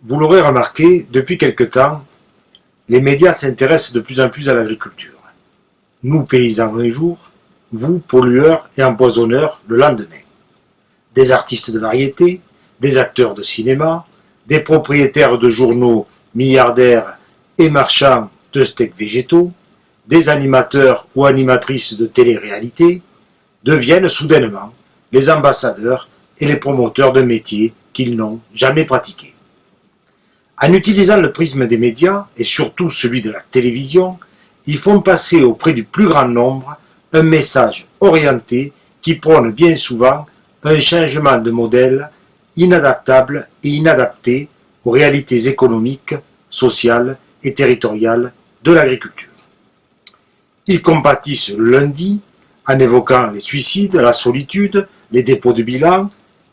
Vous l'aurez remarqué, depuis quelque temps, les médias s'intéressent de plus en plus à l'agriculture. Nous, paysans un jour, vous, pollueurs et empoisonneurs, le lendemain. Des artistes de variété, des acteurs de cinéma, des propriétaires de journaux milliardaires et marchands de steaks végétaux, des animateurs ou animatrices de télé-réalité, deviennent soudainement les ambassadeurs et les promoteurs d'un métier qu'ils n'ont jamais pratiqué. En utilisant le prisme des médias, et surtout celui de la télévision, ils font passer auprès du plus grand nombre un message orienté qui prône bien souvent un changement de modèle inadaptable et inadapté aux réalités économiques, sociales et territoriales de l'agriculture. Ils compatissent le lundi en évoquant les suicides, la solitude, les dépôts de bilan,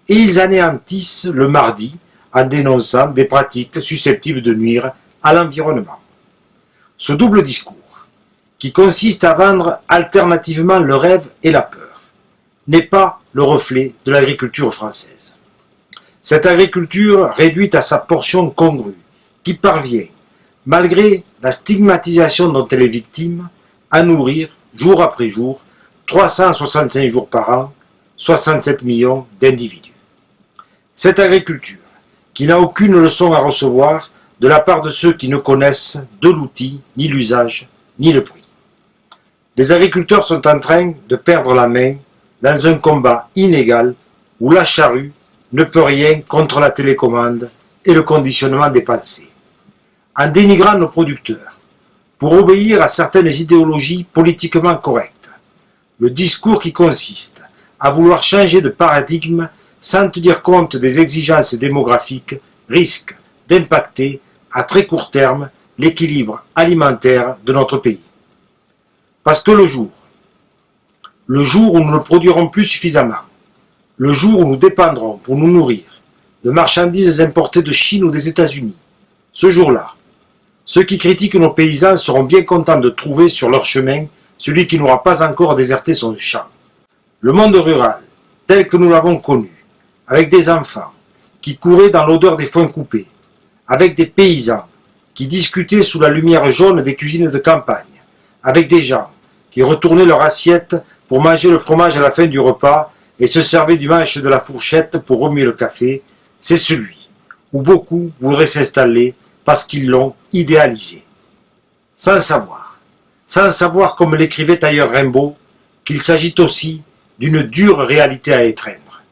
et ils anéantissent le mardi en dénonçant des pratiques susceptibles de nuire à l'environnement. Ce double discours, qui consiste à vendre alternativement le rêve et la peur, n'est pas le reflet de l'agriculture française. Cette agriculture réduite à sa portion congrue, qui parvient, malgré la stigmatisation dont elle est victime, à nourrir, jour après jour, 365 jours par an, 67 millions d'individus. Cette agriculture, qui n'a aucune leçon à recevoir de la part de ceux qui ne connaissent de l'outil, ni l'usage, ni le prix. Les agriculteurs sont en train de perdre la main dans un combat inégal où la charrue ne peut rien contre la télécommande et le conditionnement des pensées. En dénigrant nos producteurs, pour obéir à certaines idéologies politiquement correctes, le discours qui consiste à vouloir changer de paradigme sans tenir compte des exigences démographiques risque d'impacter à très court terme l'équilibre alimentaire de notre pays. Parce que le jour où nous ne produirons plus suffisamment, le jour où nous dépendrons pour nous nourrir de marchandises importées de Chine ou des États-Unis, ce jour-là, ceux qui critiquent nos paysans seront bien contents de trouver sur leur chemin celui qui n'aura pas encore déserté son champ. Le monde rural, tel que nous l'avons connu, avec des enfants qui couraient dans l'odeur des foins coupés, avec des paysans qui discutaient sous la lumière jaune des cuisines de campagne, avec des gens qui retournaient leur assiette pour manger le fromage à la fin du repas et se servaient du manche de la fourchette pour remuer le café, c'est celui où beaucoup voudraient s'installer parce qu'ils l'ont idéalisé. Sans savoir comme l'écrivait ailleurs Rimbaud, qu'il s'agit aussi d'une dure réalité à étreindre.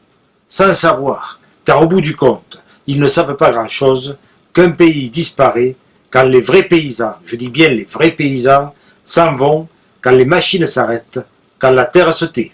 Sans savoir, car au bout du compte, ils ne savent pas grand-chose, qu'un pays disparaît quand les vrais paysans, je dis bien les vrais paysans, s'en vont, quand les machines s'arrêtent, quand la terre se tait.